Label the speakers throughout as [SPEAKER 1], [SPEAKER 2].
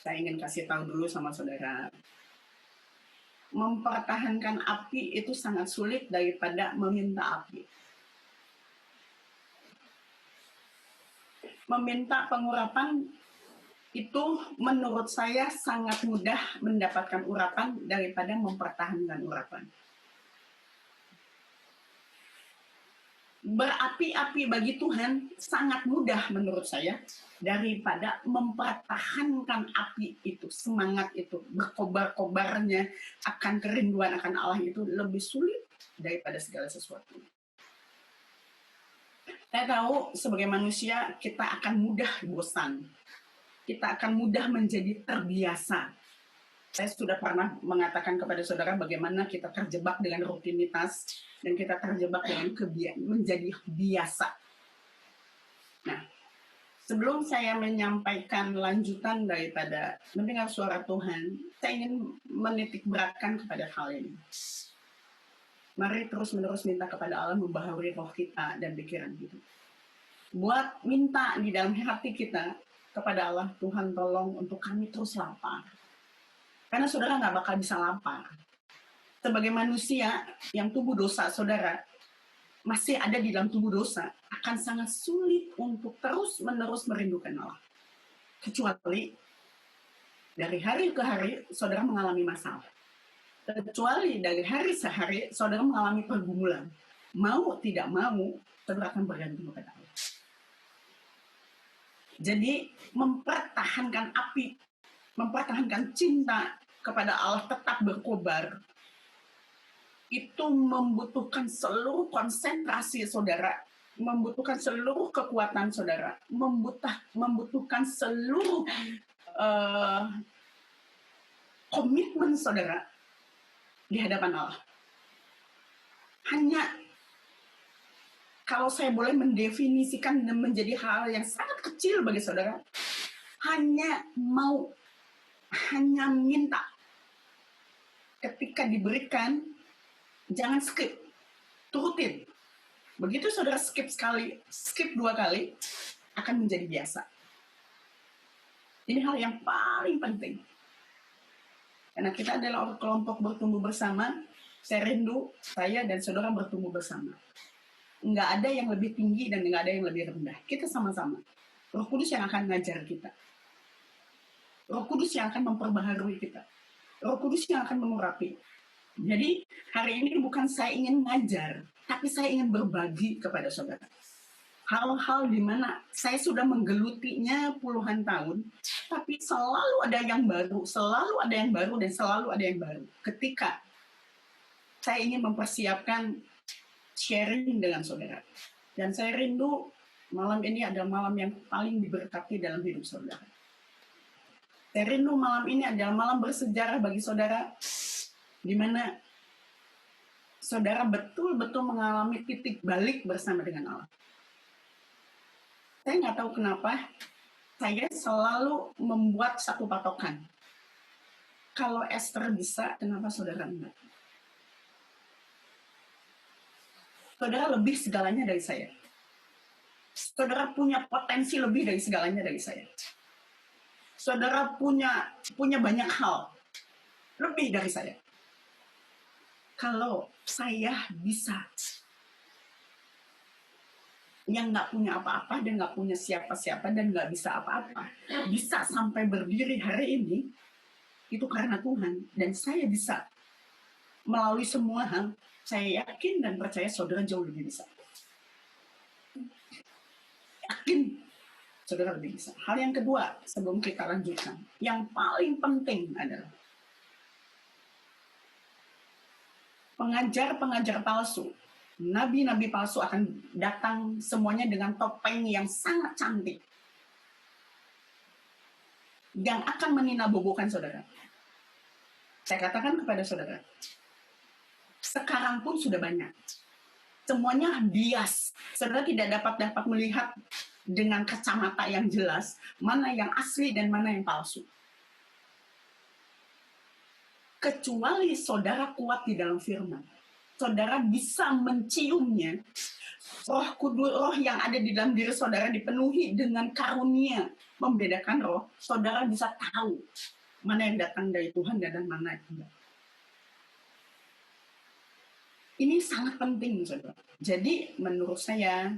[SPEAKER 1] Saya ingin kasih tahu dulu sama saudara, mempertahankan api itu sangat sulit daripada meminta api. Meminta pengurapan itu menurut saya sangat mudah mendapatkan urapan daripada mempertahankan urapan. Berapi-api bagi Tuhan sangat mudah menurut saya daripada mempertahankan api itu, semangat itu, berkobar-kobarnya akan kerinduan akan Allah itu lebih sulit daripada segala sesuatu. Saya tahu sebagai manusia kita akan mudah bosan, kita akan mudah menjadi terbiasa. Saya sudah pernah mengatakan kepada saudara bagaimana kita terjebak dengan rutinitas dan kita terjebak dengan menjadi biasa. Nah, sebelum saya menyampaikan lanjutan daripada mendengar suara Tuhan, saya ingin menitik beratkan kepada hal ini. Mari terus-menerus minta kepada Allah membaharui roh kita dan pikiran kita. Buat minta di dalam hati kita kepada Allah, Tuhan tolong untuk kami terus lapar. Karena saudara nggak bakal bisa lapar. Sebagai manusia yang tubuh dosa, saudara masih ada di dalam tubuh dosa, akan sangat sulit untuk terus-menerus merindukan Allah. Kecuali dari hari ke hari, saudara mengalami masalah. Kecuali dari hari sehari, saudara mengalami pergumulan. Mau tidak mau, saudara akan bergantung kepada Allah. Jadi, mempertahankan api, mempertahankan cinta kepada Allah tetap berkobar, itu membutuhkan seluruh konsentrasi saudara, membutuhkan seluruh kekuatan saudara, membutuhkan seluruh komitmen saudara di hadapan Allah. Hanya kalau saya boleh mendefinisikan dan menjadi hal yang sangat kecil bagi saudara, hanya minta. Ketika diberikan, jangan skip, turutin. Begitu saudara skip sekali, skip 2 kali, akan menjadi biasa. Ini hal yang paling penting. Karena kita adalah kelompok bertumbuh bersama, saya rindu saya dan saudara bertumbuh bersama. Nggak ada yang lebih tinggi dan nggak ada yang lebih rendah. Kita sama-sama. Roh Kudus yang akan ngajar kita. Roh Kudus yang akan memperbaharui kita. Roh Kudus yang akan mengurapi. Jadi hari ini bukan saya ingin ngajar, tapi saya ingin berbagi kepada saudara. Hal-hal di mana saya sudah menggelutinya puluhan tahun, tapi selalu ada yang baru, dan selalu ada yang baru. Ketika saya ingin mempersiapkan sharing dengan saudara. Dan saya rindu malam ini adalah malam yang paling diberkati dalam hidup saudara. Saya rindu malam ini adalah malam bersejarah bagi saudara, di mana saudara betul-betul mengalami titik balik bersama dengan Allah. Saya nggak tahu kenapa, saya selalu membuat satu patokan. Kalau Esther bisa, kenapa saudara enggak? Saudara lebih segalanya dari saya. Saudara punya potensi lebih dari segalanya dari saya. Saudara punya banyak hal lebih dari saya. Kalau saya bisa, yang nggak punya apa-apa dan nggak punya siapa-siapa dan nggak bisa apa-apa, bisa sampai berdiri hari ini, itu karena Tuhan. Dan saya bisa melalui semua hal, saya yakin dan percaya saudara jauh lebih bisa. Yakin saudara lebih bisa. Hal yang kedua, sebelum kita lanjutkan, yang paling penting adalah pengajar-pengajar palsu, nabi-nabi palsu akan datang semuanya dengan topeng yang sangat cantik, yang akan meninabobokan saudara. Saya katakan kepada saudara, sekarang pun sudah banyak. Semuanya bias. Saudara tidak dapat melihat dengan kacamata yang jelas mana yang asli dan mana yang palsu. Kecuali saudara kuat di dalam firman. Saudara bisa menciumnya. Roh Kudus, roh yang ada di dalam diri saudara dipenuhi dengan karunia, membedakan roh, saudara bisa tahu mana yang datang dari Tuhan dan mana yang tidak. Ini sangat penting, saudara. Jadi menurut saya,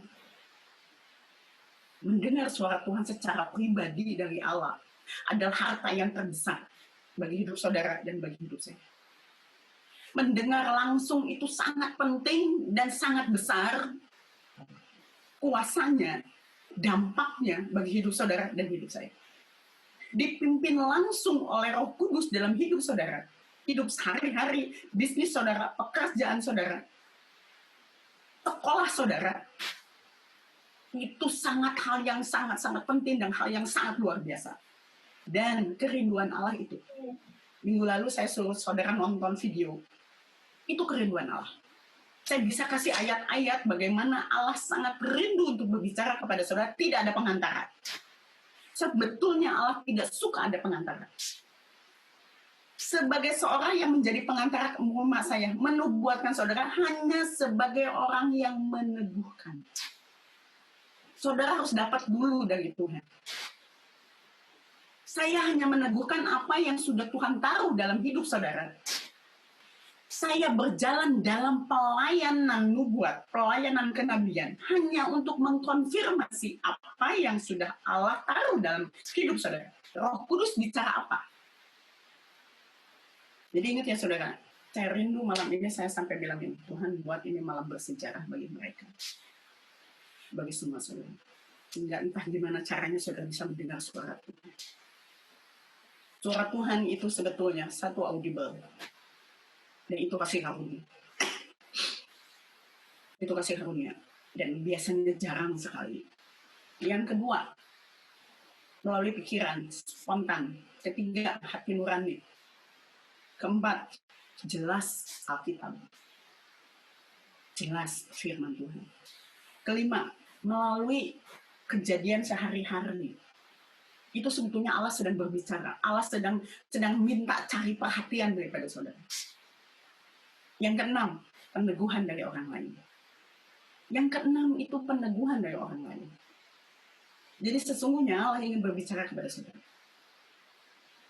[SPEAKER 1] mendengar suara Tuhan secara pribadi dari Allah adalah harta yang terbesar bagi hidup saudara dan bagi hidup saya. Mendengar langsung itu sangat penting dan sangat besar kuasanya, dampaknya bagi hidup saudara dan hidup saya. Dipimpin langsung oleh Roh Kudus dalam hidup saudara, hidup sehari-hari, bisnis saudara, pekerjaan saudara, sekolah saudara, itu hal yang sangat-sangat penting dan hal yang sangat luar biasa. Dan kerinduan Allah itu, minggu lalu saya suruh saudara nonton video, itu kerinduan Allah. Saya bisa kasih ayat-ayat bagaimana Allah sangat rindu untuk berbicara kepada saudara, tidak ada pengantara. Sebetulnya Allah tidak suka ada pengantara. Sebagai seorang yang menjadi pengantara umat saya, menubuatkan saudara hanya sebagai orang yang meneguhkan. Saudara harus dapat dulu dari Tuhan. Saya hanya meneguhkan apa yang sudah Tuhan taruh dalam hidup saudara. Saya berjalan dalam pelayanan nubuat, pelayanan kenabian, hanya untuk mengkonfirmasi apa yang sudah Allah taruh dalam hidup saudara. Roh Kudus bicara apa? Jadi ingat ya saudara, saya rindu malam ini saya sampai bilang ini, Tuhan buat ini malam bersejarah bagi mereka. Bagi semua saudara. Hingga entah gimana caranya saudara bisa mendengar suara Tuhan. Suara Tuhan itu sebetulnya satu audible. Dan itu kasih karunia. Itu kasih karunia. Dan biasanya jarang sekali. Yang kedua, melalui pikiran, spontan. Ketiga, hati nurani. Keempat, jelas Alkitab. Jelas firman Tuhan. Kelima, melalui kejadian sehari-hari. Itu sebetulnya Allah sedang berbicara. Allah sedang minta cari perhatian daripada saudara. Yang keenam, peneguhan dari orang lain. Yang keenam itu peneguhan dari orang lain. Jadi sesungguhnya Allah ingin berbicara kepada saudara.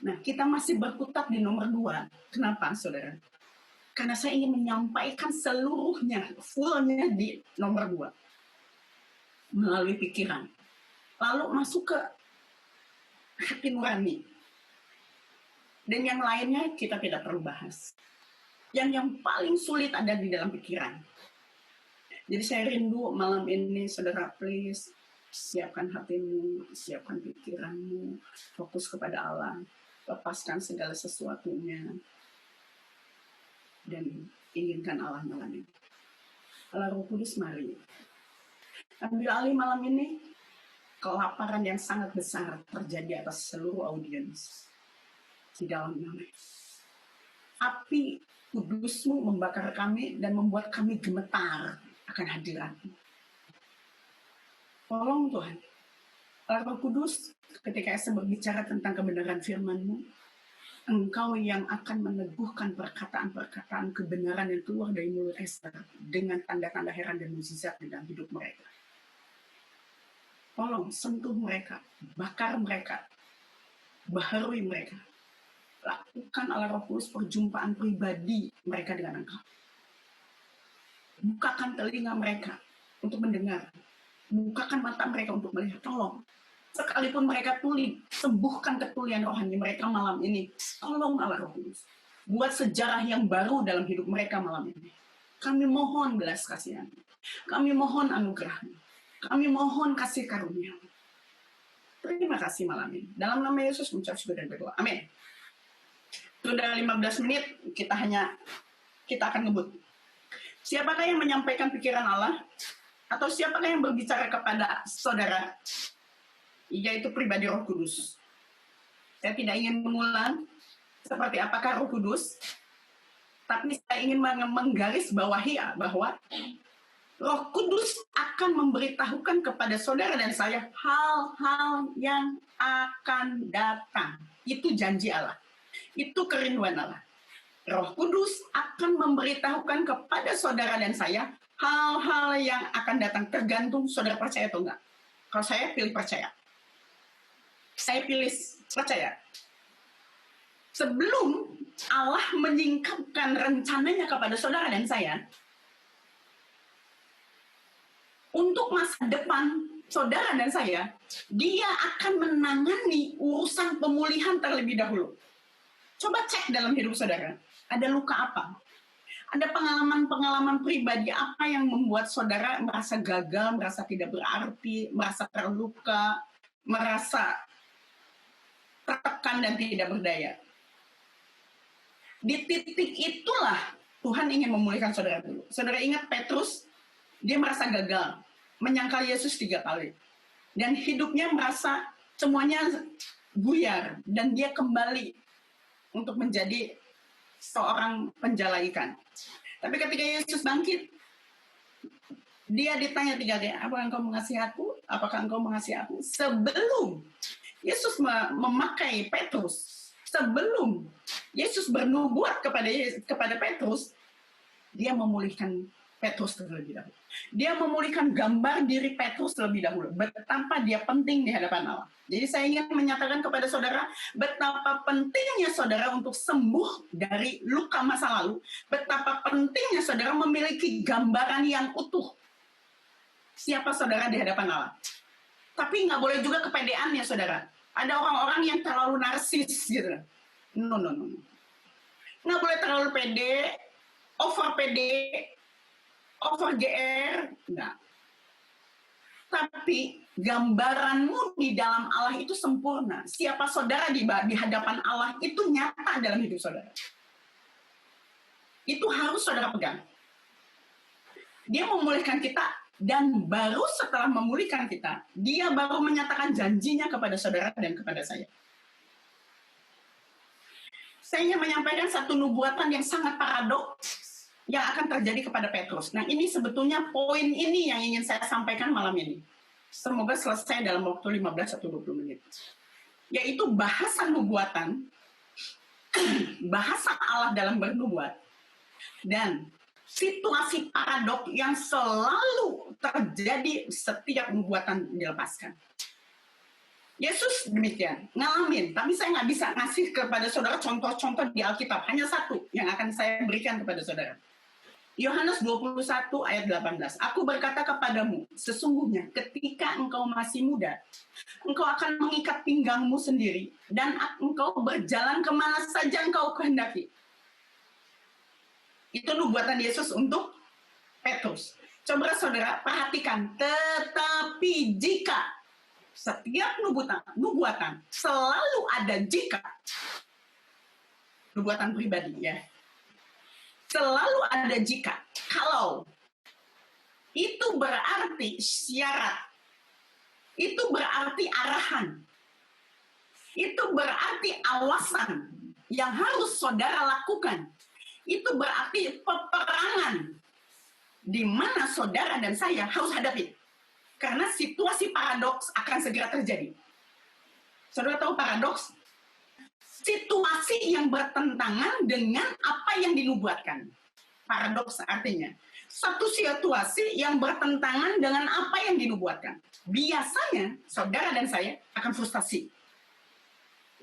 [SPEAKER 1] Nah, kita masih berkutat di nomor 2. Kenapa, saudara? Karena saya ingin menyampaikan seluruhnya, fullnya di nomor 2. Melalui pikiran. Lalu masuk ke hati nurani. Dan yang lainnya kita tidak perlu bahas. Yang paling sulit ada di dalam pikiran. Jadi saya rindu malam ini, saudara, please, siapkan hatimu, siapkan pikiranmu, fokus kepada Allah, lepaskan segala sesuatunya, dan inginkan Allah malam ini. Allah Roh Kudus, mari. Ambil alih malam ini, kelaparan yang sangat besar terjadi atas seluruh audiens di dalam nama. Api Kudus-Mu membakar kami dan membuat kami gemetar akan hadirat-Mu. Tolong Tuhan, Roh Kudus, ketika saya berbicara tentang kebenaran firman-Mu, Engkau yang akan meneguhkan perkataan-perkataan kebenaran yang keluar dari mulut Esther dengan tanda-tanda heran dan mukjizat di dalam hidup mereka. Tolong sentuh mereka, bakar mereka, baharui mereka. Lakukan Allah Roh Kudus perjumpaan pribadi mereka dengan Engkau. Bukakan telinga mereka untuk mendengar. Bukakan mata mereka untuk melihat. Tolong. Sekalipun mereka tuli, sembuhkan ketulian rohani mereka malam ini. Tolong Allah Roh Kudus. Buat sejarah yang baru dalam hidup mereka malam ini. Kami mohon belas kasihan. Kami mohon anugerah. Kami mohon kasih karunia. Terima kasih malam ini. Dalam nama Yesus mengucap syukur dan berdoa. Amin. Sudah 15 menit, kita akan ngebut. Siapakah yang menyampaikan pikiran Allah? Atau siapakah yang berbicara kepada saudara? Yaitu pribadi Roh Kudus. Saya tidak ingin mengulang seperti apakah Roh Kudus, tapi saya ingin menggarisbawahi bahwa Roh Kudus akan memberitahukan kepada saudara dan saya hal-hal yang akan datang. Itu janji Allah. Itu kerinduan Allah. Roh Kudus akan memberitahukan kepada saudara dan saya hal-hal yang akan datang, tergantung saudara percaya atau enggak. Kalau saya pilih percaya. Saya pilih percaya. Sebelum Allah menyingkapkan rencananya kepada saudara dan saya, untuk masa depan saudara dan saya, dia akan menangani urusan pemulihan terlebih dahulu. Coba cek dalam hidup saudara, ada luka apa? Ada pengalaman-pengalaman pribadi apa yang membuat saudara merasa gagal, merasa tidak berarti, merasa terluka, merasa tertekan dan tidak berdaya. Di titik itulah Tuhan ingin memulihkan saudara dulu. Saudara ingat Petrus, dia merasa gagal, menyangkal Yesus 3 kali. Dan hidupnya merasa semuanya buyar, dan dia kembali untuk menjadi seorang penjala ikan. Tapi ketika Yesus bangkit, dia ditanya 3 kali, apakah engkau mengasihi aku? Apakah engkau mengasihi aku? Sebelum Yesus memakai Petrus, sebelum Yesus bernubuat kepada Petrus, dia memulihkan Petrus terlebih dahulu. Dia memulihkan gambar diri Petrus terlebih dahulu, betapa dia penting di hadapan Allah. Jadi saya ingin menyatakan kepada saudara, betapa pentingnya saudara untuk sembuh dari luka masa lalu, betapa pentingnya saudara memiliki gambaran yang utuh siapa saudara di hadapan Allah. Tapi nggak boleh juga kepedean ya saudara. Ada orang-orang yang terlalu narsis gitu. No. Nggak boleh terlalu pede, over GR, enggak. Tapi gambaranmu di dalam Allah itu sempurna. Siapa saudara di hadapan Allah itu nyata dalam hidup saudara. Itu harus saudara pegang. Dia memulihkan kita, dan baru setelah memulihkan kita, dia baru menyatakan janjinya kepada saudara dan kepada saya. Saya ingin menyampaikan satu nubuatan yang sangat paradoks yang akan terjadi kepada Petrus. Nah, ini sebetulnya poin ini yang ingin saya sampaikan malam ini. Semoga selesai dalam waktu 15-20 menit. Yaitu bahasa nubuatan, bahasa Allah dalam bernubuat, dan situasi paradok yang selalu terjadi setiap nubuatan dilepaskan. Yesus demikian, ngalamin, tapi saya nggak bisa ngasih kepada saudara contoh-contoh di Alkitab. Hanya satu yang akan saya berikan kepada saudara. Yohanes 21 ayat 18. Aku berkata kepadamu, sesungguhnya ketika engkau masih muda, engkau akan mengikat pinggangmu sendiri, dan engkau berjalan kemana saja engkau kehendaki. Itu nubuatan Yesus untuk Petrus. Coba saudara perhatikan, tetapi jika setiap nubuatan selalu ada jika. Nubuatan pribadi ya. Selalu ada jika. Kalau itu berarti syarat. Itu berarti arahan. Itu berarti awasan yang harus saudara lakukan. Itu berarti peperangan di mana saudara dan saya harus hadapi. Karena situasi paradoks akan segera terjadi. Saudara tahu paradoks? Situasi yang bertentangan dengan apa yang dinubuatkan. Paradoks artinya satu situasi yang bertentangan dengan apa yang dinubuatkan. Biasanya saudara dan saya akan frustasi.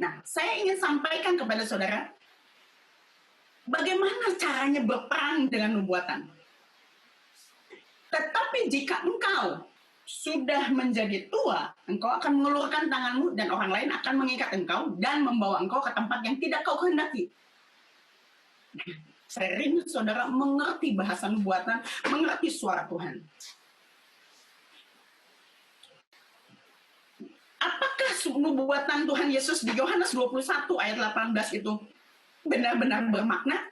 [SPEAKER 1] Nah, saya ingin sampaikan kepada saudara bagaimana caranya berperang dengan nubuatan. Tetapi jika engkau sudah menjadi tua, engkau akan mengulurkan tanganmu dan orang lain akan mengikat engkau dan membawa engkau ke tempat yang tidak kau kehendaki. Saya rindu saudara mengerti bahasa nubuatan, mengerti suara Tuhan. Apakah nubuatan Tuhan Yesus di Yohanes 21 ayat 18 itu benar-benar bermakna?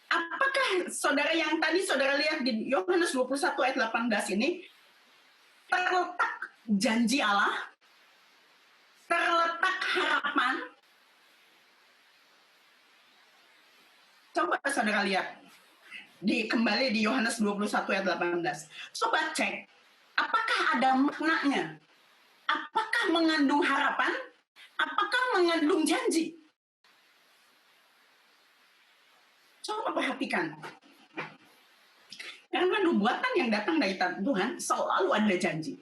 [SPEAKER 1] Apakah saudara yang tadi saudara lihat di Yohanes 21 ayat 18 ini terletak janji Allah, terletak harapan? Coba saudara lihat, kembali di Yohanes 21 ayat 18. Coba cek, apakah ada maknanya? Apakah mengandung harapan? Apakah mengandung janji? Coba perhatikan. Karena nubuatan yang datang dari Tuhan selalu ada janji.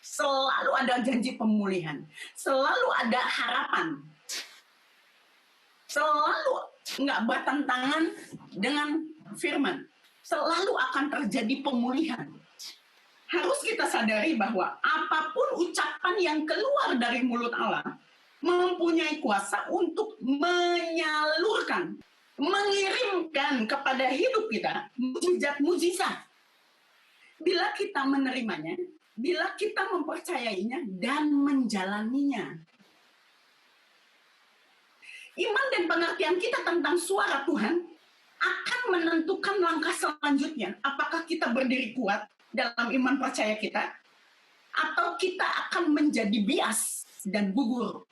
[SPEAKER 1] Selalu ada janji pemulihan. Selalu ada harapan. Selalu nggak bertentangan dengan firman. Selalu akan terjadi pemulihan. Harus kita sadari bahwa apapun ucapan yang keluar dari mulut Allah mempunyai kuasa untuk menyalurkan, mengirimkan kepada hidup kita mujizat-mujizat. Bila kita menerimanya, bila kita mempercayainya dan menjalaninya. Iman dan pengertian kita tentang suara Tuhan akan menentukan langkah selanjutnya. Apakah kita berdiri kuat dalam iman percaya kita, atau kita akan menjadi bias dan gugur.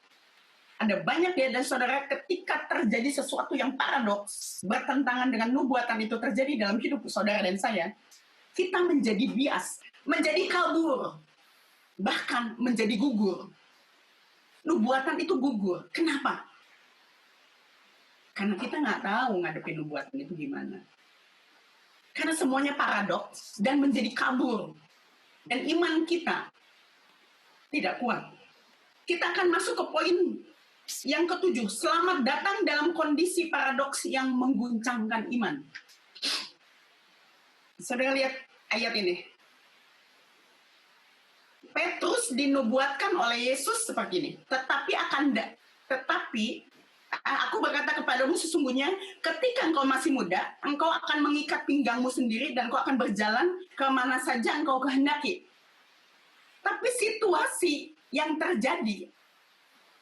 [SPEAKER 1] Ada banyak ya dan saudara, ketika terjadi sesuatu yang paradoks, bertentangan dengan nubuatan itu terjadi dalam hidup saudara dan saya, kita menjadi bias, menjadi kabur, bahkan menjadi gugur. Nubuatan itu gugur. Kenapa? Karena kita nggak tahu ngadepin nubuatan itu gimana. Karena semuanya paradoks dan menjadi kabur. Dan iman kita tidak kuat. Kita akan masuk ke poin yang ketujuh. Selamat datang dalam kondisi paradoks yang mengguncangkan iman. Saudara lihat ayat ini. Petrus dinubuatkan oleh Yesus seperti ini. Tetapi aku berkata kepadamu sesungguhnya ketika engkau masih muda, engkau akan mengikat pinggangmu sendiri dan engkau akan berjalan kemana saja engkau kehendaki. Tapi situasi yang terjadi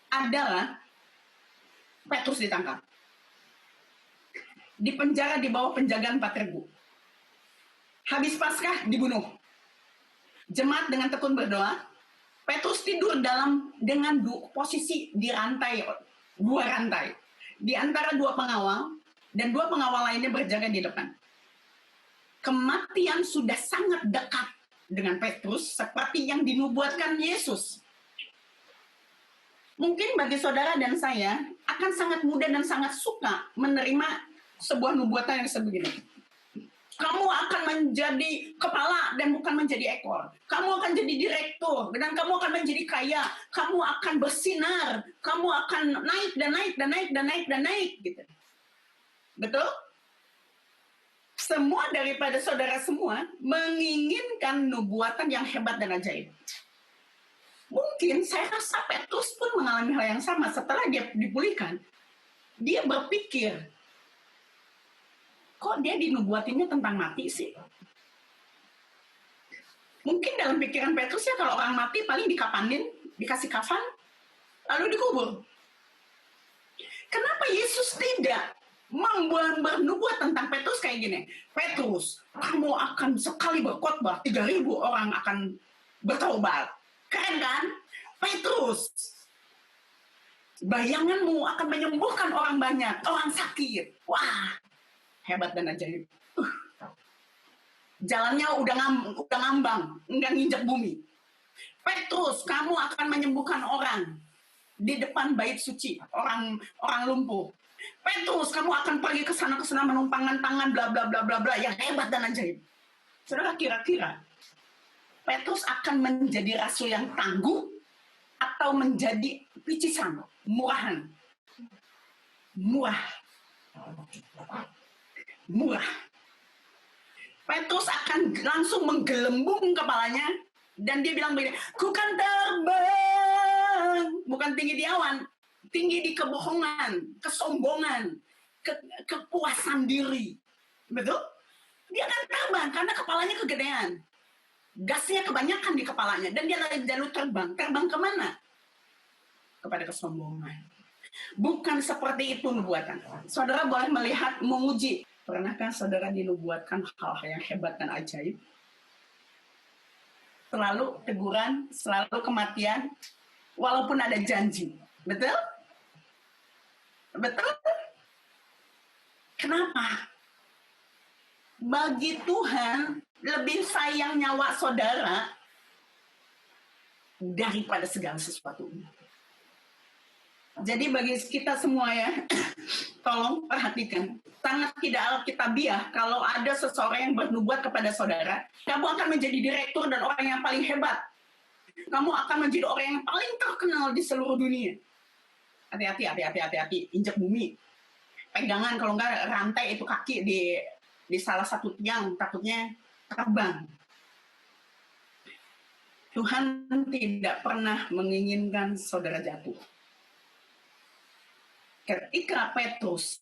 [SPEAKER 1] adalah Petrus ditangkap. Di penjara di bawah penjagaan 4.000. Habis Paskah dibunuh. Jemaat dengan tekun berdoa. Petrus tidur dengan posisi di rantai, 2 rantai. Di antara 2 pengawal, dan 2 pengawal lainnya berjaga di depan. Kematian sudah sangat dekat dengan Petrus, seperti yang dinubuatkan Yesus. Mungkin bagi saudara dan saya, akan sangat mudah dan sangat suka menerima sebuah nubuatan yang sebegini. Kamu akan menjadi kepala dan bukan menjadi ekor. Kamu akan jadi direktur dan kamu akan menjadi kaya. Kamu akan bersinar. Kamu akan naik dan naik dan naik dan naik dan naik. Gitu. Betul? Semua daripada saudara semua menginginkan nubuatan yang hebat dan ajaib. Mungkin saya rasa Petrus pun mengalami hal yang sama. Setelah dia dipulihkan, dia berpikir, kok dia dinubuatinnya tentang mati sih? Mungkin dalam pikiran Petrus ya kalau orang mati paling dikapanin, dikasih kafan, lalu dikubur. Kenapa Yesus tidak bernubuat tentang Petrus kayak gini? Petrus, kamu akan sekali berkhotbah 3.000 orang akan bertobat. Keren kan? Petrus, bayanganmu akan menyembuhkan orang banyak, orang sakit. Wah, hebat dan ajaib. Jalannya udah ngambang, nggak nginjak bumi. Petrus, kamu akan menyembuhkan orang di depan bait suci, orang lumpuh. Petrus, kamu akan pergi ke sana menumpangkan tangan, bla bla bla bla bla, yang hebat dan ajaib. Saudara, kira-kira Petrus akan menjadi rasul yang tangguh atau menjadi picisan, murahan? Murah. Petrus akan langsung menggelembung kepalanya dan dia bilang begini, ku kan terbang, bukan tinggi di awan, tinggi di kebohongan, kesombongan, kepuasan diri. Betul? Dia akan terbang karena kepalanya kegedean. Gasnya kebanyakan di kepalanya dan dia lagi jalur terbang. Terbang kemana? Kepada kesombongan. Bukan seperti itu nubuatan. Saudara boleh melihat, menguji. Pernahkah saudara dinubuatkan hal-hal yang hebat dan ajaib? Selalu teguran, selalu kematian, walaupun ada janji. Betul? Betul? Kenapa? Bagi Tuhan, lebih sayang nyawa saudara daripada segala sesuatu. Jadi bagi kita semua ya, tolong perhatikan. Sangat tidak alkitabiah kalau ada seseorang yang bernubuat kepada saudara, kamu akan menjadi direktur dan orang yang paling hebat. Kamu akan menjadi orang yang paling terkenal di seluruh dunia. Hati-hati, injak bumi. Pegangan, kalau enggak rantai itu kaki di salah satu tiang, takutnya terbang. Tuhan tidak pernah menginginkan saudara jatuh. Ketika Petrus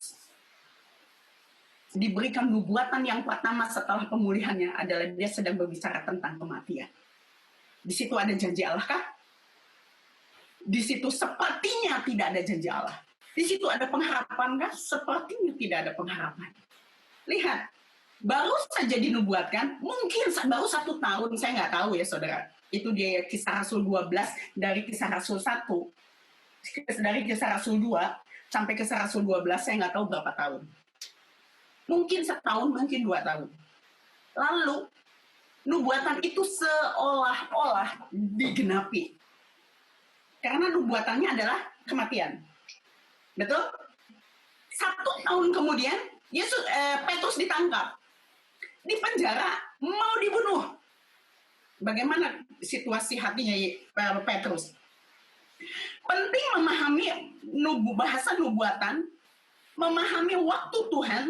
[SPEAKER 1] diberikan nubuatan yang pertama setelah pemulihannya adalah dia sedang berbicara tentang kematian. Di situ ada janji Allah kah? Di situ sepertinya tidak ada janji Allah. Di situ ada pengharapan kah? Sepertinya tidak ada pengharapan. Lihat, baru saja dinubuatkan, mungkin baru 1 tahun, saya nggak tahu ya saudara. Itu dia Kisah Rasul 12 dari Kisah Rasul 1. Dari Kisah Rasul 2 sampai Kisah Rasul 12, saya nggak tahu berapa tahun. Mungkin 1 tahun, mungkin 2 tahun. Lalu, nubuatan itu seolah-olah digenapi. Karena nubuatannya adalah kematian. Betul? 1 tahun kemudian, Petrus ditangkap. Di penjara, mau dibunuh. Bagaimana situasi hatinya Petrus? Penting memahami bahasa nubuatan, memahami waktu Tuhan,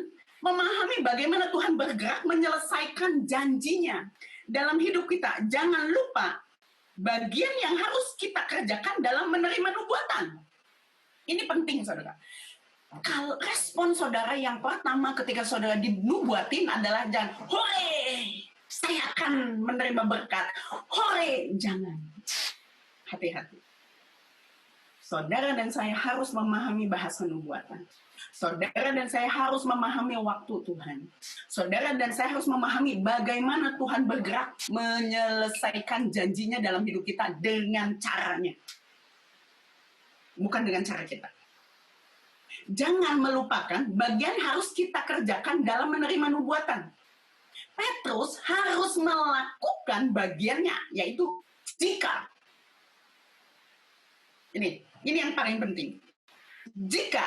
[SPEAKER 1] memahami bagaimana Tuhan bergerak menyelesaikan janjinya dalam hidup kita. Jangan lupa, bagian yang harus kita kerjakan dalam menerima nubuatan. Ini penting, saudara. Kalau respon saudara yang pertama ketika saudara dinubuatin adalah jangan, hore, saya akan menerima berkat. Hore, jangan. Hati-hati. Saudara dan saya harus memahami bahasa nubuatan. Saudara dan saya harus memahami waktu Tuhan. Saudara dan saya harus memahami bagaimana Tuhan bergerak menyelesaikan janjinya dalam hidup kita dengan caranya. Bukan dengan cara kita. Jangan melupakan bagian harus kita kerjakan dalam menerima nubuatan. Petrus harus melakukan bagiannya, yaitu jika. Ini yang paling penting. Jika.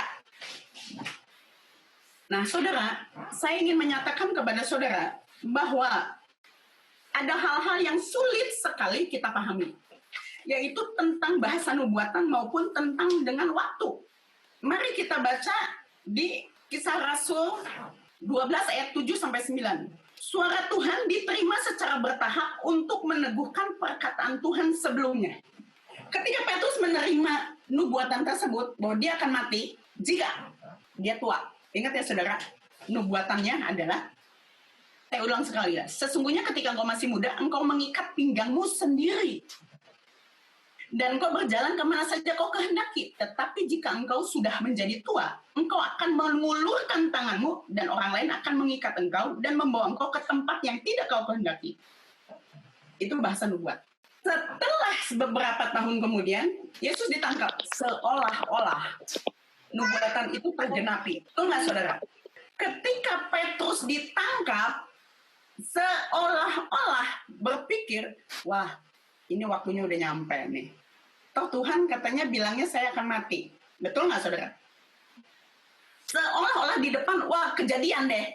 [SPEAKER 1] Nah, saudara, saya ingin menyatakan kepada saudara bahwa ada hal-hal yang sulit sekali kita pahami, yaitu tentang bahasa nubuatan maupun tentang dengan waktu. Mari kita baca di Kisah Rasul 12 ayat 7-9. Suara Tuhan diterima secara bertahap untuk meneguhkan perkataan Tuhan sebelumnya. Ketika Petrus menerima nubuatan tersebut bahwa dia akan mati jika dia tua. Ingat ya saudara, nubuatannya adalah, saya ulang sekali ya, sesungguhnya ketika engkau masih muda, engkau mengikat pinggangmu sendiri. Dan engkau berjalan kemana saja kau kehendaki. Tetapi jika engkau sudah menjadi tua, engkau akan mengulurkan tanganmu dan orang lain akan mengikat engkau dan membawa engkau ke tempat yang tidak kau kehendaki. Itu bahasa nubuat. Setelah beberapa tahun kemudian, Yesus ditangkap seolah-olah nubuatan itu tergenapi. Betul nggak saudara? Ketika Petrus ditangkap, seolah-olah berpikir, wah, ini waktunya udah nyampe nih. Toh Tuhan katanya bilangnya saya akan mati. Betul nggak saudara? Seolah-olah di depan, wah kejadian deh.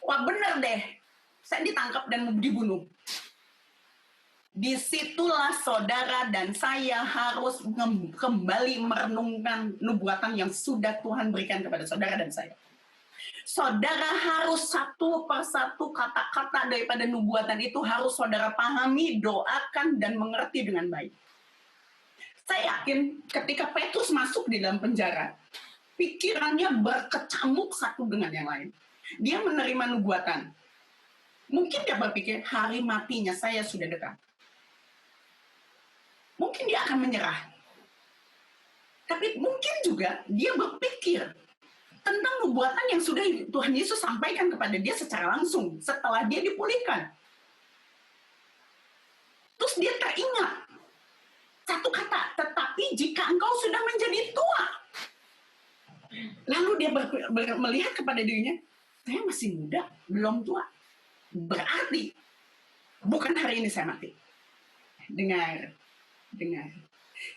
[SPEAKER 1] Wah bener deh. Saya ditangkap dan dibunuh. Disitulah saudara dan saya harus kembali merenungkan nubuatan yang sudah Tuhan berikan kepada saudara dan saya. Saudara harus satu persatu kata-kata daripada nubuatan itu harus saudara pahami, doakan, dan mengerti dengan baik. Saya yakin ketika Petrus masuk di dalam penjara, pikirannya berkecamuk satu dengan yang lain. Dia menerima nubuatan. Mungkin dia berpikir, hari matinya saya sudah dekat. Mungkin dia akan menyerah. Tapi mungkin juga dia berpikir tentang nubuatan yang sudah Tuhan Yesus sampaikan kepada dia secara langsung setelah dia dipulihkan. Terus dia teringat satu kata, tetapi jika engkau sudah menjadi tua. Lalu dia melihat kepada dirinya, saya masih muda, belum tua. Berarti bukan hari ini saya mati. Dengar.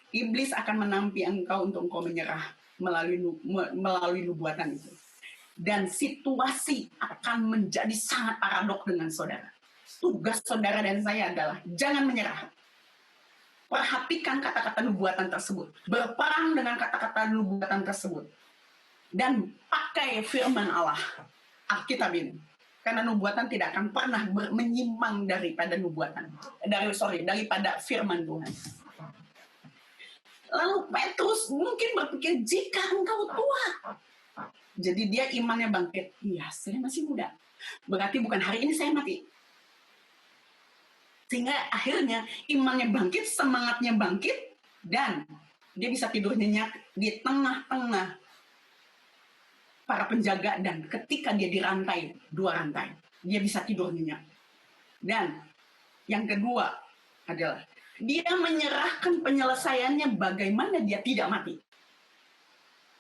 [SPEAKER 1] Iblis akan menampi engkau untuk engkau menyerah melalui nubuatan itu. Dan situasi akan menjadi sangat paradok dengan saudara. Tugas saudara dan saya adalah jangan menyerah. Perhatikan kata-kata nubuatan tersebut. Berperang dengan kata-kata nubuatan tersebut. Dan pakai firman Allah, Alkitab ini. Karena nubuatan tidak akan pernah menyimpang daripada nubuatan. Daripada firman Tuhan. Lalu Petrus mungkin berpikir, jika engkau tua. Jadi dia imannya bangkit. Iya, saya masih muda. Berarti bukan hari ini saya mati. Sehingga akhirnya imannya bangkit, semangatnya bangkit, dan dia bisa tidur nyenyak di tengah-tengah para penjaga, dan ketika dia dirantai, 2 rantai, dia bisa tidur nyenyak. Dan yang kedua adalah dia menyerahkan penyelesaiannya bagaimana dia tidak mati.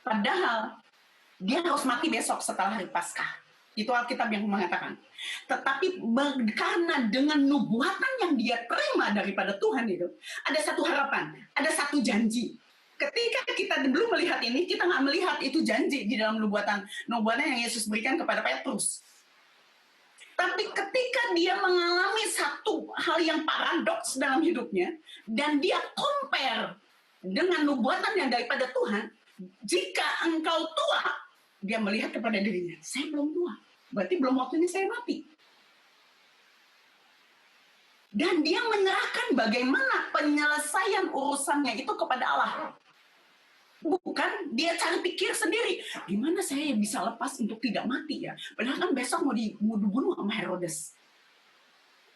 [SPEAKER 1] Padahal dia harus mati besok setelah hari Paskah. Itu Alkitab yang mengatakan. Tetapi karena dengan nubuatan yang dia terima daripada Tuhan itu, ada satu harapan, ada satu janji. Ketika kita belum melihat ini, kita nggak melihat itu janji di dalam nubuatan yang Yesus berikan kepada Petrus. Tapi ketika dia mengalami satu hal yang paradoks dalam hidupnya, dan dia compare dengan nubuatan yang daripada Tuhan, jika engkau tua, dia melihat kepada dirinya, saya belum tua. Berarti belum waktunya saya mati. Dan dia menyerahkan bagaimana penyelesaian urusannya itu kepada Allah. Bukan dia cari pikir sendiri, gimana saya bisa lepas untuk tidak mati ya. Padahal kan besok mau dibunuh sama Herodes.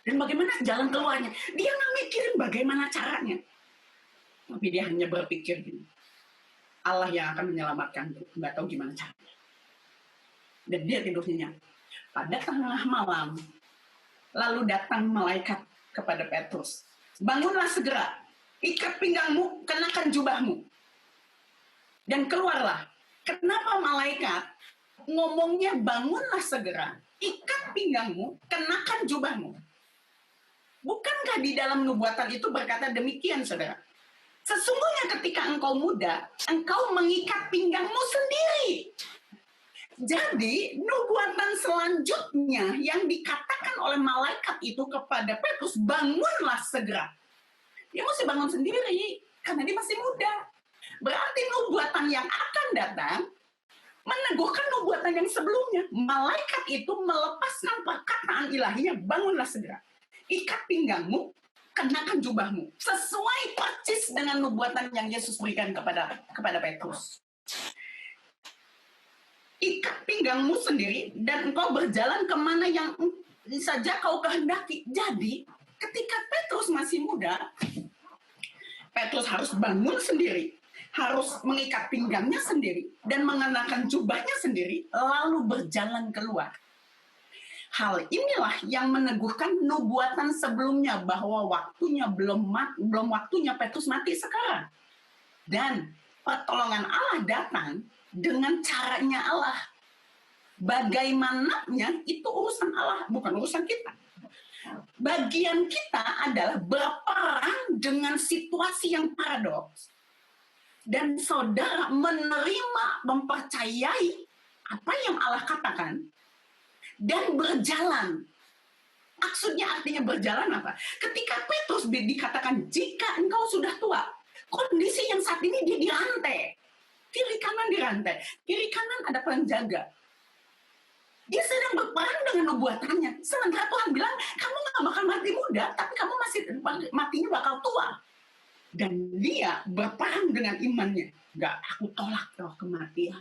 [SPEAKER 1] Dan bagaimana jalan keluarnya? Dia nggak mikirin bagaimana caranya. Tapi dia hanya berpikir gini, Allah yang akan menyelamatkanku, nggak tahu gimana caranya. Dan dia tidur nyenyak. Pada tengah malam, lalu datang malaikat kepada Petrus. Bangunlah segera, ikat pinggangmu, kenakan jubahmu. Dan keluarlah. Kenapa malaikat ngomongnya bangunlah segera, ikat pinggangmu, kenakan jubahmu? Bukankah di dalam nubuatan itu berkata demikian, saudara? Sesungguhnya ketika engkau muda, engkau mengikat pinggangmu sendiri. Jadi, nubuatan selanjutnya yang dikatakan oleh malaikat itu kepada Petrus, bangunlah segera. Dia mesti bangun sendiri, karena dia masih muda. Berarti nubuatan yang akan datang, meneguhkan nubuatan yang sebelumnya. Malaikat itu melepaskan perkataan ilahinya, bangunlah segera. Ikat pinggangmu, kenakan jubahmu. Sesuai persis dengan nubuatan yang Yesus berikan kepada Petrus. Ikat pinggangmu sendiri dan engkau berjalan kemana yang saja kau kehendaki. Jadi ketika Petrus masih muda, Petrus harus bangun sendiri, harus mengikat pinggangnya sendiri dan mengenakan jubahnya sendiri, lalu berjalan keluar. Hal inilah yang meneguhkan nubuatan sebelumnya bahwa waktunya belum waktunya Petrus mati sekarang. Dan pertolongan Allah datang dengan caranya Allah. Bagaimananya itu urusan Allah, bukan urusan kita. Bagian kita adalah berperang dengan situasi yang paradoks. Dan saudara menerima, mempercayai apa yang Allah katakan dan berjalan. Maksudnya artinya berjalan apa? Ketika Petrus dikatakan jika engkau sudah tua, kondisi yang saat ini dia dirantai. Kiri kanan dirantai, kiri kanan ada penjaga. Dia sedang berperang dengan nubuatannya. Sementara Tuhan bilang, kamu gak bakal mati muda, tapi kamu matinya bakal tua. Dan dia berperang dengan imannya. Gak, aku tolak roh kematian.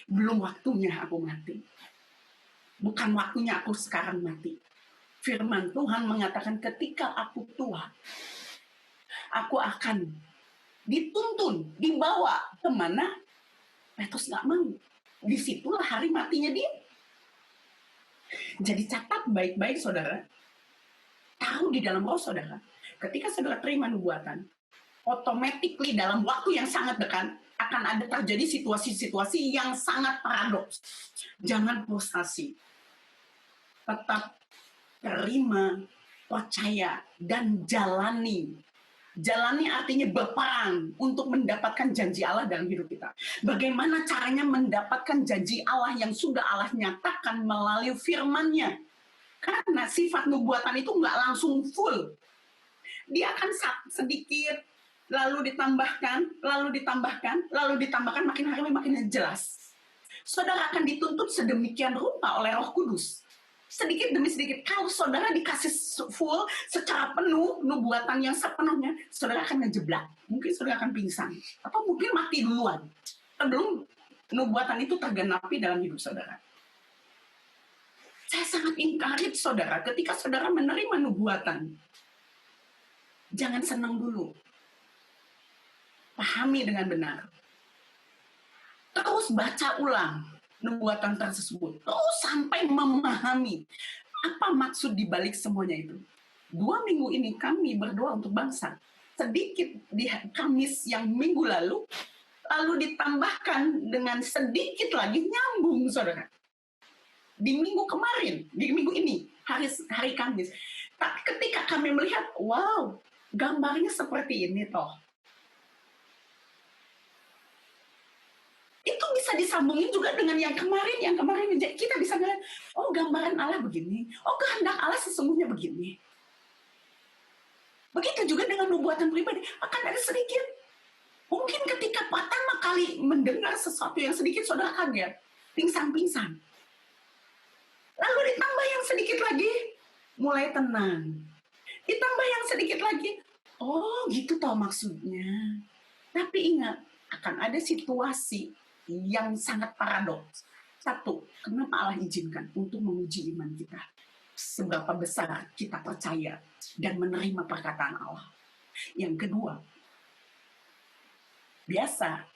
[SPEAKER 1] Belum waktunya aku mati. Bukan waktunya aku sekarang mati. Firman Tuhan mengatakan ketika aku tua, aku akan dituntun, dibawa kemana? Petrus nggak mau. Disitulah hari matinya dia. Jadi catat baik-baik saudara. Tahu di dalam roh saudara. Ketika saudara terima nubuatan, automatically dalam waktu yang sangat dekat akan ada terjadi situasi-situasi yang sangat paradoks. Jangan frustasi. Tetap terima, percaya, dan jalani. Jalani artinya berperang untuk mendapatkan janji Allah dalam hidup kita. Bagaimana caranya mendapatkan janji Allah yang sudah Allah nyatakan melalui firman-Nya? Karena sifat nubuatan itu nggak langsung full. Dia akan sedikit, lalu ditambahkan, lalu ditambahkan, lalu ditambahkan, makin hari makin jelas. Saudara akan dituntut sedemikian rupa oleh Roh Kudus. Sedikit demi sedikit, kalau saudara dikasih full secara penuh, nubuatan yang sepenuhnya, saudara akan ngejeblak. Mungkin saudara akan pingsan. Atau mungkin mati duluan. Sebelum nubuatan itu tergenapi dalam hidup saudara. Saya sangat encourage saudara, ketika saudara menerima nubuatan, jangan senang dulu. Pahami dengan benar. Terus baca ulang nubuatan tersebut. Terus sampai memahami apa maksud dibalik semuanya itu. 2 minggu ini kami berdoa untuk bangsa. Sedikit di Kamis yang minggu lalu ditambahkan dengan sedikit lagi nyambung, saudara. Di minggu kemarin, di minggu ini, hari Kamis. Ketika kami melihat, wow, gambarnya seperti ini toh. Itu bisa disambungin juga dengan yang kemarin kita bisa melihat, oh gambaran Allah begini, oh kehendak Allah sesungguhnya begini. Begitu juga dengan nubuatan pribadi, akan ada sedikit. Mungkin ketika pertama kali mendengar sesuatu yang sedikit, saudara kaget, pingsan-pingsan. Lalu ditambah yang sedikit lagi, mulai tenang. Ditambah yang sedikit lagi, oh gitu toh maksudnya. Tapi ingat, akan ada situasi yang sangat paradoks. 1, kenapa Allah izinkan? Untuk menguji iman kita. Seberapa besar kita percaya dan menerima perkataan Allah. Yang kedua, biasa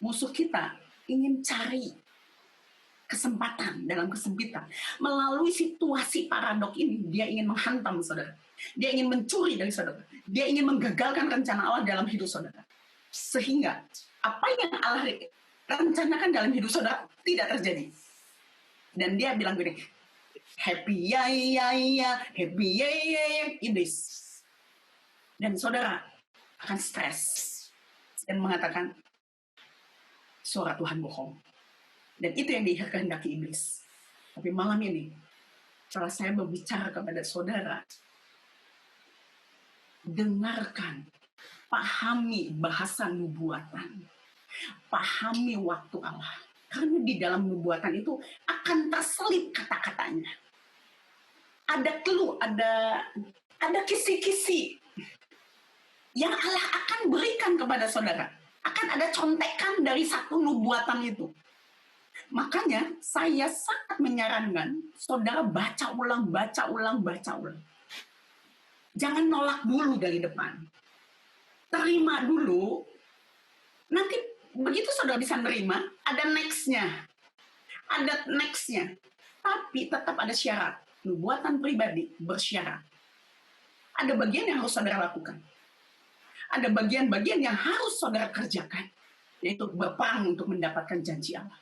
[SPEAKER 1] musuh kita ingin cari kesempatan dalam kesempitan. Melalui situasi paradok ini, dia ingin menghantam saudara. Dia ingin mencuri dari saudara. Dia ingin menggagalkan rencana Allah dalam hidup saudara. Sehingga apa yang Allah rencanakan dalam hidup saudara tidak terjadi. Dan dia bilang gini, happy ya, happy ya, iblis. Dan saudara akan stres dan mengatakan suara Tuhan bohong. Dan itu yang dikehendaki iblis. Tapi malam ini, setelah saya berbicara kepada saudara, dengarkan, pahami bahasa nubuatan, pahami waktu Allah. Karena di dalam nubuatan itu akan terselip kata-katanya. Ada clue, ada kisi-kisi yang Allah akan berikan kepada saudara. Akan ada contekan dari satu nubuatan itu. Makanya saya sangat menyarankan saudara baca ulang. Jangan nolak dulu dari depan. Terima dulu. Nanti begitu saudara bisa nerima, ada next-nya. Tapi tetap ada syarat. Nubuatan pribadi bersyarat. Ada bagian yang harus saudara lakukan. Ada bagian-bagian yang harus saudara kerjakan. Yaitu berperang untuk mendapatkan janji Allah.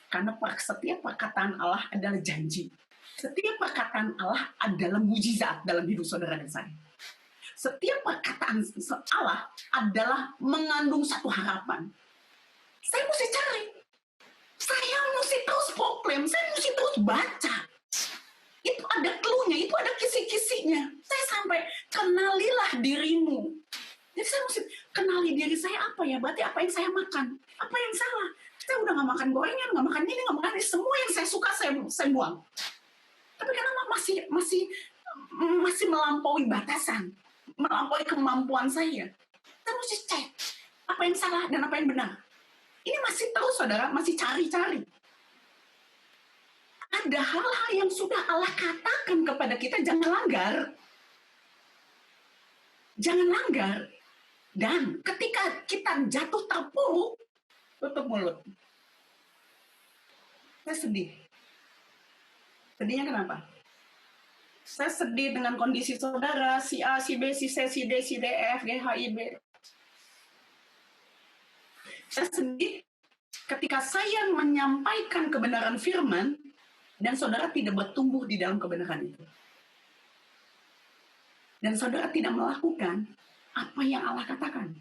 [SPEAKER 1] Karena setiap perkataan Allah adalah janji. Setiap perkataan Allah adalah mujizat dalam hidup saudara dan saya. Setiap perkataan Allah adalah mengandung satu harapan. Saya mesti cari. Saya mesti terus proklaim. Saya mesti terus baca. Itu ada clue-nya, itu ada kisi-kisinya. Saya sampai kenalilah dirimu. Jadi saya mesti kenali diri saya apa ya. Berarti apa yang saya makan. Apa yang salah. Saya udah gak makan gorengan, gak makan ini, gak makan ini. Semua yang saya suka saya buang. Tapi kenapa masih melampaui batasan. Melampaui kemampuan saya. Kita mesti cek apa yang salah dan apa yang benar. Ini masih terus saudara, masih cari-cari. Ada hal-hal yang sudah Allah katakan kepada kita, jangan langgar. Jangan langgar. Dan ketika kita jatuh terpuruk, tutup mulut. Saya sedih. Sedihnya kenapa? Saya sedih dengan kondisi saudara, si A, si B, si C, si D, si D, E, F, G, H, I, B. Saya sedih ketika saya menyampaikan kebenaran firman dan saudara tidak bertumbuh di dalam kebenaran itu. Dan saudara tidak melakukan apa yang Allah katakan.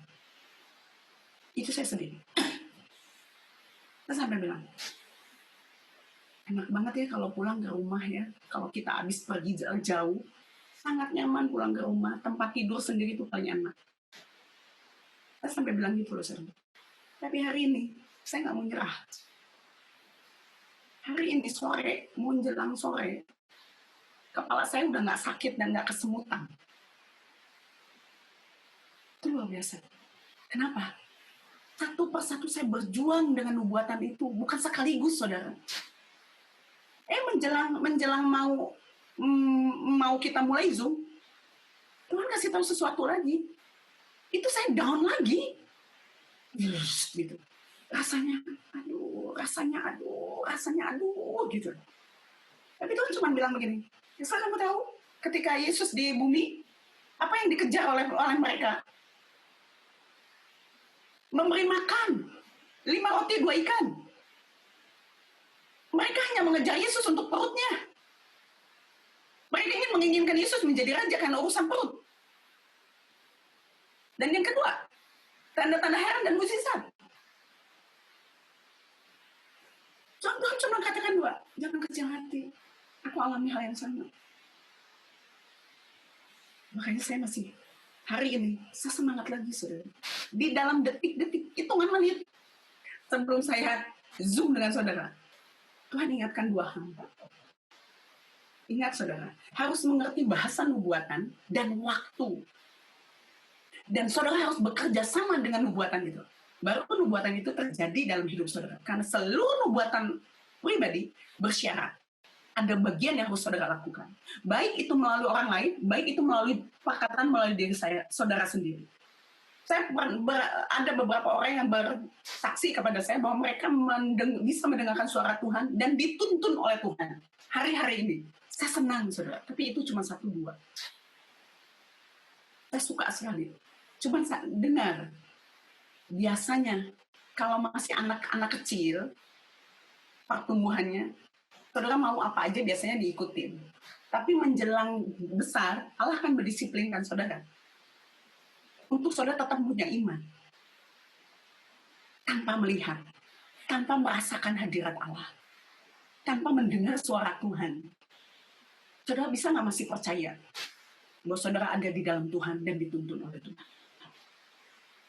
[SPEAKER 1] Itu saya sedih. Saya sampai bilang, enak banget ya kalau pulang ke rumah ya. Kalau kita habis pergi jauh, sangat nyaman pulang ke rumah, tempat tidur sendiri itu paling enak. Saya sampai bilang gitu loh, saudara. Tapi hari ini, saya nggak mau nyerah. Hari ini sore, menjelang sore, kepala saya udah nggak sakit dan nggak kesemutan. Itu luar biasa. Kenapa? Satu persatu saya berjuang dengan nubuatan itu, bukan sekaligus, saudara. Menjelang mau kita mulai Zoom, Tuhan kasih tahu sesuatu lagi. Itu saya down lagi. Gitu. Rasanya aduh gitu. Tapi Tuhan cuma bilang begini, Yesaya, kamu tahu ketika Yesus di bumi, apa yang dikejar oleh mereka? Memberi makan 5 roti 2 ikan. Mereka hanya mengejar Yesus untuk perutnya. Mereka ingin menginginkan Yesus menjadi raja karena urusan perut. Dan yang kedua, tanda-tanda heran dan mukjizat. Tuhan cuma katakan 2, jangan kecil hati. Aku alami hal yang sama. Makanya saya masih, hari ini, saya semangat lagi, saudara. Di dalam detik-detik, hitungan menit, sebelum saya Zoom dengan saudara, Tuhan ingatkan 2 hal. Ingat, saudara, harus mengerti bahasa nubuatan dan waktu. Dan saudara harus bekerja sama dengan nubuatan itu. Baru nubuatan itu terjadi dalam hidup saudara. Karena seluruh nubuatan pribadi bersyarat. Ada bagian yang harus saudara lakukan. Baik itu melalui orang lain, baik itu melalui perkataan melalui diri saya, saudara sendiri. Saya ada beberapa orang yang bersaksi kepada saya bahwa mereka bisa mendengarkan suara Tuhan dan dituntun oleh Tuhan. Hari-hari ini, saya senang, saudara. Tapi itu cuma 1-2. Saya suka sekali. Cuma dengar. Biasanya, kalau masih anak-anak kecil, pertumbuhannya, saudara mau apa aja biasanya diikutin. Tapi menjelang besar, Allah akan mendisiplinkan saudara. Untuk saudara tetap punya iman. Tanpa melihat. Tanpa merasakan hadirat Allah. Tanpa mendengar suara Tuhan. Saudara bisa nggak masih percaya bahwa saudara ada di dalam Tuhan dan dituntun oleh Tuhan?